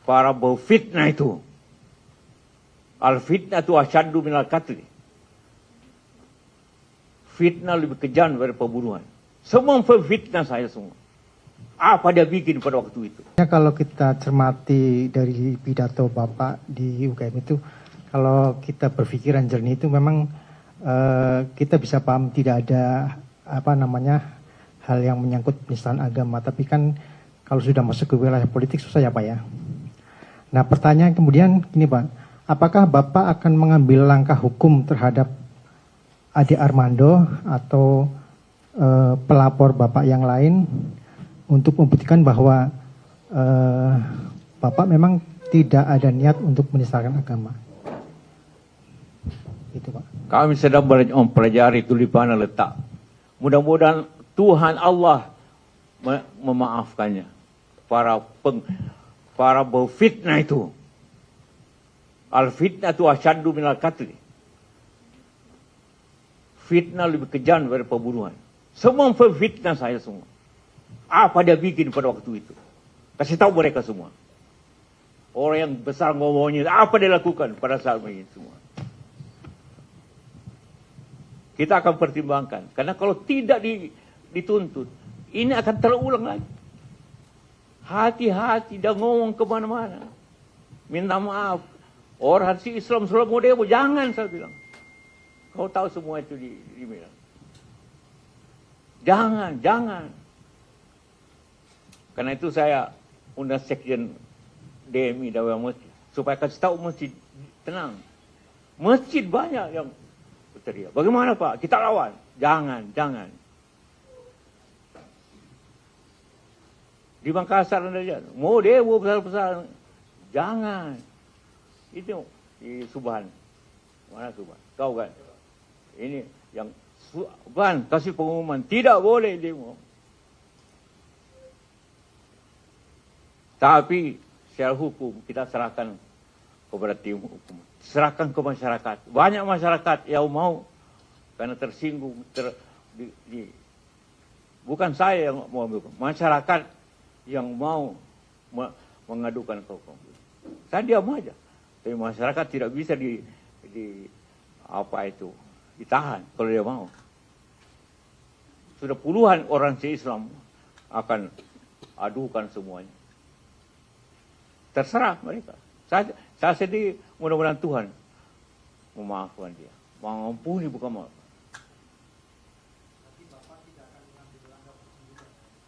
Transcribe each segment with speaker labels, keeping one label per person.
Speaker 1: para berfitnah itu. Al-fitnah itu asyaddu minal qatli. Fitnah lebih kejam daripada pembunuhan. Semua fitnah saya semua. Apa dia bikin pada waktu itu?
Speaker 2: Ya, kalau kita cermati dari pidato Bapak di UGM itu, kalau kita berpikiran jernih itu memang kita bisa paham tidak ada hal yang menyangkut penistaan agama. Tapi kan kalau sudah masuk ke wilayah politik susah ya Pak ya. Nah pertanyaan kemudian gini Pak, apakah Bapak akan mengambil langkah hukum terhadap Ade Armando atau pelapor Bapak yang lain untuk membuktikan bahwa Bapak memang tidak ada niat untuk menistakan agama? Itu Pak.
Speaker 1: Kami sedang mempelajari tulipan letak. Mudah-mudahan Tuhan Allah memaafkannya. Para berfitnah itu. Al-fitnah itu asyaddu minal qatli. Fitnah lebih kejam daripada pembunuhan. Semua fitnah saya semua. Apa dia bikin pada waktu itu? Kasih tahu mereka semua. Orang yang besar ngomongnya, apa dia lakukan pada saat ini semua. Kita akan pertimbangkan. Karena kalau tidak dituntut, ini akan terulang lagi. Hati-hati, dia ngomong kemana-mana. Minta maaf. Orang si Islam sudah mau demo, jangan saya bilang. Kau tahu semua itu dibilang. Jangan. Karena itu saya undang sekjen DMI Dawai Masjid supaya kasih tahu masjid tenang. Masjid banyak yang berteriak. Bagaimana Pak? Kita lawan. Jangan. Di Makassar saja. Mau demo besar-besar. Jangan. Itu di Subhan. Mana Subhan? Kau kan? Ini yang Subhan kasih pengumuman. Tidak boleh demo. Tapi secara hukum kita serahkan kepada tim hukum. Serahkan ke masyarakat. Banyak masyarakat yang mau karena tersinggung. Bukan saya yang mau ambil. Masyarakat yang mau mengadukan ke hukum. Saya diam aja. Tapi masyarakat tidak bisa ditahan kalau dia mau. Sudah puluhan orang se-Islam akan adukan semuanya. Terserah mereka. Saya sedih, mudah-mudahan Tuhan memaafkan dia. Mengampuni bukan maaf.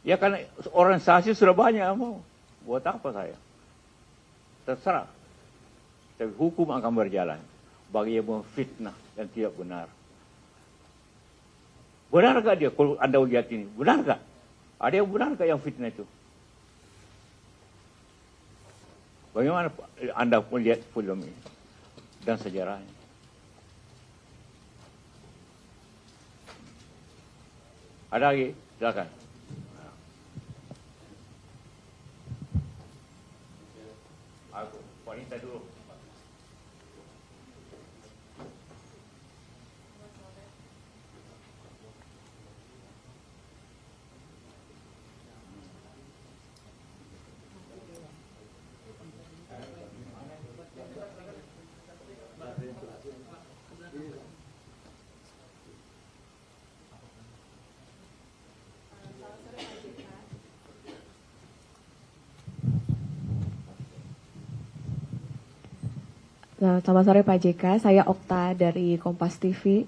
Speaker 1: Ya karena organisasi sudah banyak mau. Buat apa saya? Terserah. Tapi hukum akan berjalan. Bagi yang memfitnah dan tidak benar. Benar gak dia kalau Anda lihat ini? Benar gak? Ada yang benar gak yang fitnah itu? Bagaimana Anda melihat film ini dan sejarahnya? Ada lagi? Silakan. Aku wanita dulu.
Speaker 3: Selamat sore Pak JK, saya Okta dari Kompas TV.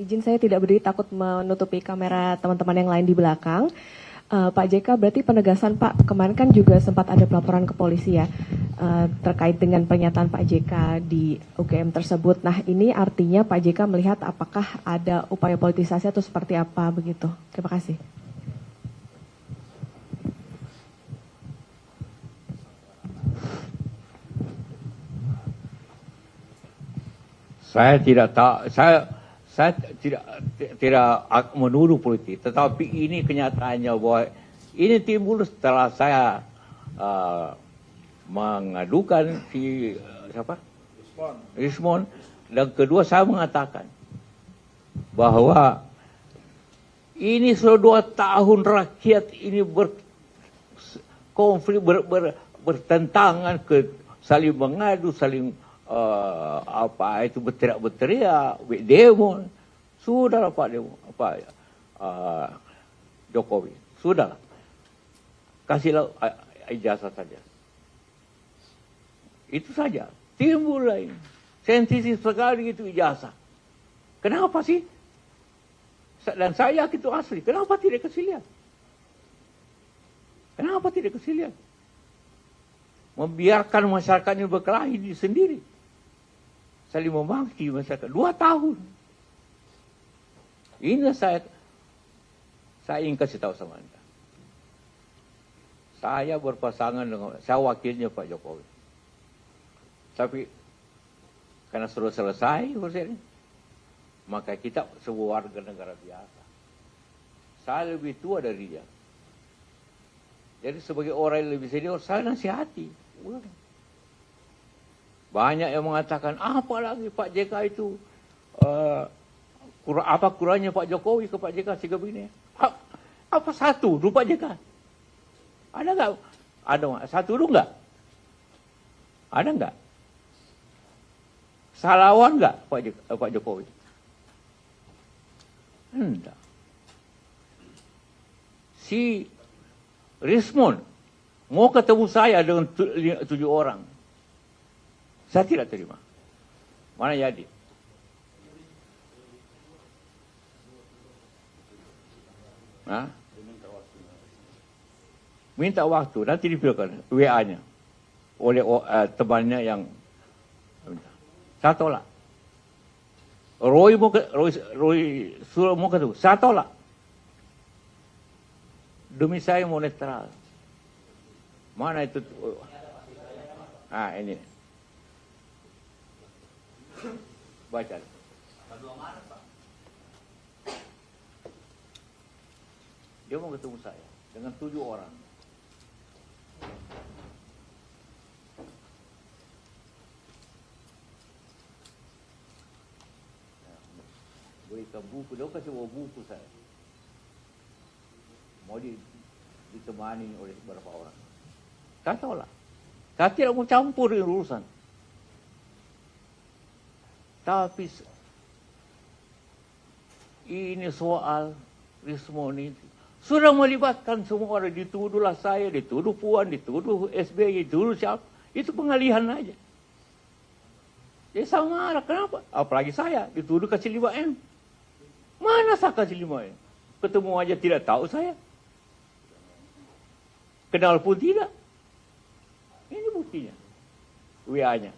Speaker 3: Izin saya tidak berdiri takut menutupi kamera teman-teman yang lain di belakang. Pak JK, berarti penegasan Pak, kemarin kan juga sempat ada pelaporan ke polisi ya, terkait dengan pernyataan Pak JK di UGM tersebut. Nah ini artinya Pak JK melihat apakah ada upaya politisasi atau seperti apa begitu? Terima kasih.
Speaker 1: Saya tidak tahu, saya tidak menuduh politik, tetapi ini kenyataannya bahwa ini timbul setelah saya mengadukan si siapa? Rismon. Dan kedua saya mengatakan bahwa ini sudah 2 tahun rakyat ini berkonflik bertentangan, saling mengadu, saling berteriak-berteriak, demo. Sudahlah Pak Jokowi, sudahlah. Kasihlah ijazah saja. Itu saja. Timbul lain. Sensitif sekali itu ijazah. Kenapa sih? Dan saya yakin itu asli. Kenapa tidak kasih lihat? Kenapa tidak kasih lihat? Membiarkan masyarakat ini berkelahi sendiri. Saling memaki masyarakat. 2 tahun. Ini saya ingin kasih tahu sama Anda. Saya berpasangan dengan, saya wakilnya Pak Jokowi. Tapi karena sudah selesai urusan ini, maka kita sebuah warga negara biasa. Saya lebih tua dari dia. Jadi sebagai orang yang lebih senior, saya nasihati. Banyak yang mengatakan, apalagi Pak JK itu, apa kurangnya Pak Jokowi ke Pak JK sehingga begini. Apa satu dulu Pak JK? Ada nggak? Ada satu dulu nggak? Ada nggak? Salawan nggak Pak Jokowi? Enggak. Si Rismon mau ketemu saya dengan 7 orang. Saya tidak terima. Mana jadi? Hah? Minta waktu, nanti dipilihkan WA-nya oleh temannya yang saya tolak. Roy Suryo mau ketemu, saya tolak. Demi saya mau netral. Mana itu? Ini. Baca. Dia mau ketemu saya dengan 7 orang. Berikan buku, dia kasih buku saya. Mau ditemani oleh beberapa orang. Saya tolak. Saya tidak mau campur di urusan. Tapi ini soal Rismon ini sudah melibatkan semua orang. Dituduhlah saya, dituduh Puan, dituduh SBY, dituduh siapa. Itu pengalihan aja. Ya sama marah, kenapa? Apalagi saya, dituduh kasih 5M. Mana saya kasih 5M? Ketemu aja tidak tahu saya. Kenal pun tidak. Ini buktinya. WA-nya.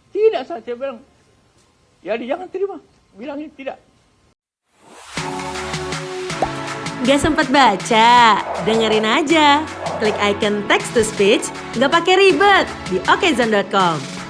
Speaker 1: Tidak, saya bilang. Jadi jangan terima. Bilangin tidak.
Speaker 4: Gak sempat baca? Dengerin aja. Klik icon text to speech, gak pakai ribet di okezone.com.